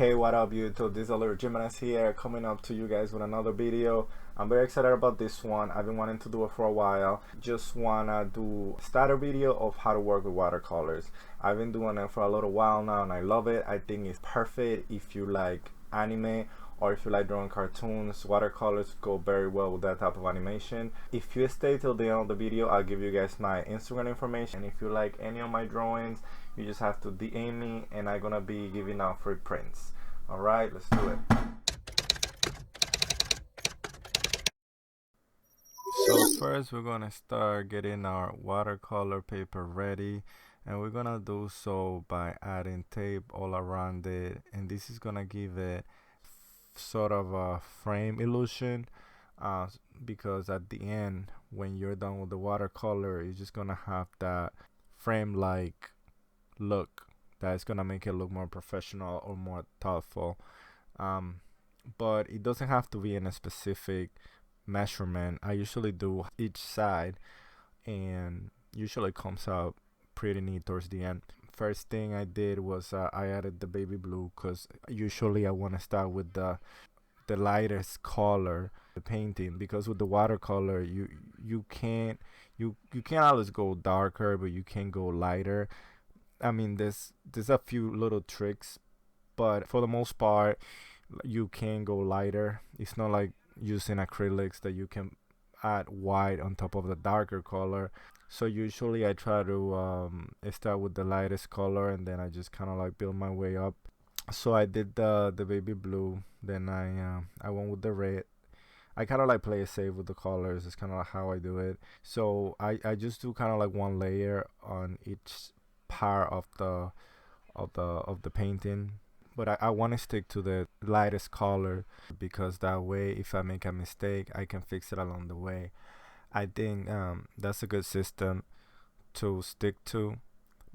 Hey, what up YouTube? This is a little Jimenez here, coming up to you guys with another video. I'm very excited about this one. I've been wanting to do it for a while. Just wanna do a starter video of how to work with watercolors. I've been doing it for a little while now and I love it. I think it's perfect if you like anime or if you like drawing cartoons. Watercolors go very well with that type of animation. If you stay till the end of the video, I'll give you guys my Instagram information. And if you like any of my drawings, you just have to DM me and I'm gonna be giving out free prints. Alright, let's do it. So first we're gonna start getting our watercolor paper ready, and we're gonna do so by adding tape all around it, and this is gonna give it sort of a frame illusion, uh, because at the end when you're done with the watercolor, you're just gonna have that frame like look that's gonna make it look more professional or more thoughtful. um, but it doesn't have to be in a specific measurement. I usually do each side and usually comes out pretty neat towards the end. First thing I did was I added the baby blue because usually I want to start with the lightest color the painting, because with the watercolor you can't always go darker, but you can go lighter. I mean, there's a few little tricks, but for the most part you can go lighter. It's not like using acrylics that you can add white on top of the darker color. So usually I try to start with the lightest color and then I just kind of like build my way up. So I did the baby blue, then I went with the red. I kind of like play it safe with the colors. It's kind of how I do it. So I just do kind of like one layer on each part of the painting, but I want to stick to the lightest color because that way if I make a mistake I can fix it along the way. I think that's a good system to stick to,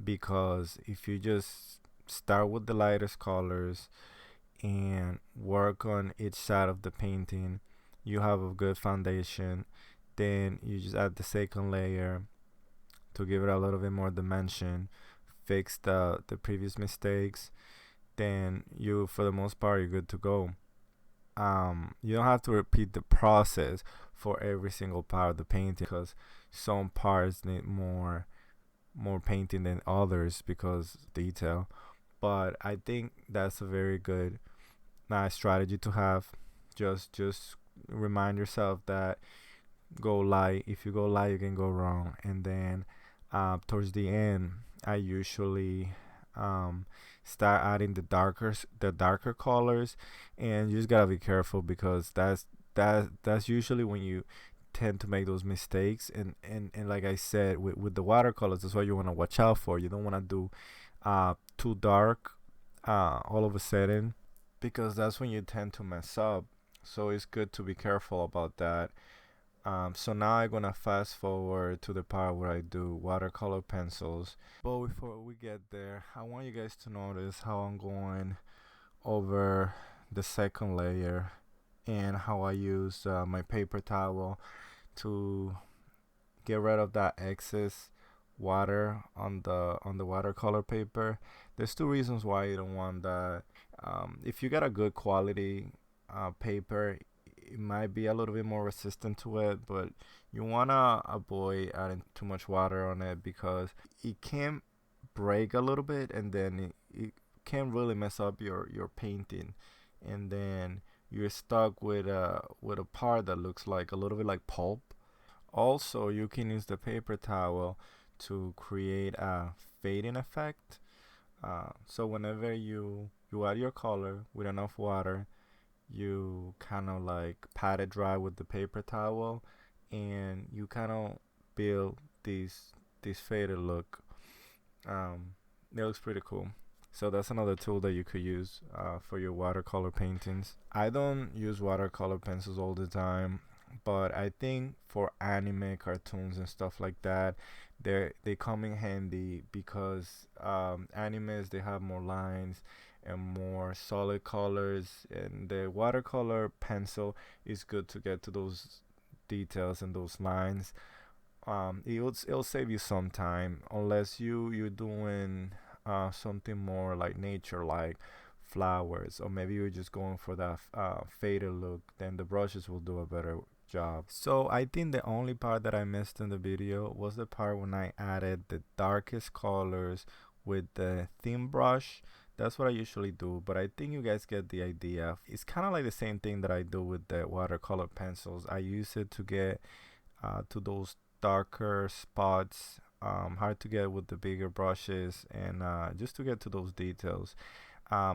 because if you just start with the lightest colors and work on each side of the painting, you have a good foundation. Then you just add the second layer to give it a little bit more dimension, fix the previous mistakes, then you for the most part you're good to go. You don't have to repeat the process for every single part of the painting, because some parts need more painting than others because detail. But I think that's a very good nice strategy to have. Just remind yourself that go light. If you go light you can go wrong. And then towards the end I usually start adding the darker colors, and you just gotta be careful because that's usually when you tend to make those mistakes. And like I said, with the watercolors, that's what you want to watch out for. You don't want to do too dark all of a sudden, because that's when you tend to mess up. So it's good to be careful about that. So now I'm gonna fast forward to the part where I do watercolor pencils. But before we get there, I want you guys to notice how I'm going over the second layer and how I use my paper towel to get rid of that excess water on the watercolor paper. There's two reasons why you don't want that. If you got a good quality paper, it might be a little bit more resistant to it, but you wanna avoid adding too much water on it because it can break a little bit, and then it can really mess up your painting, and then you're stuck with a part that looks like a little bit like pulp. Also, you can use the paper towel to create a fading effect. So whenever you add your color with enough water, you kind of like pat it dry with the paper towel, and you kind of build this faded look. It looks pretty cool. So that's another tool that you could use for your watercolor paintings. I don't use watercolor pencils all the time, but I think for anime cartoons and stuff like that, they come in handy because animes, they have more lines and more solid colors, and the watercolor pencil is good to get to those details and those lines. It'll save you some time, unless you're doing something more like nature like. flowers, or maybe you're just going for that faded look, then the brushes will do a better job. So I think the only part that I missed in the video was the part when I added the darkest colors with the thin brush. That's what I usually do, but I think you guys get the idea. It's kind of like the same thing that I do with the watercolor pencils. I use it to get to those darker spots, hard to get with the bigger brushes, and just to get to those details.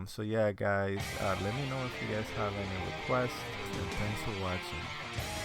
So yeah, guys, let me know if you guys have any requests, and thanks for watching.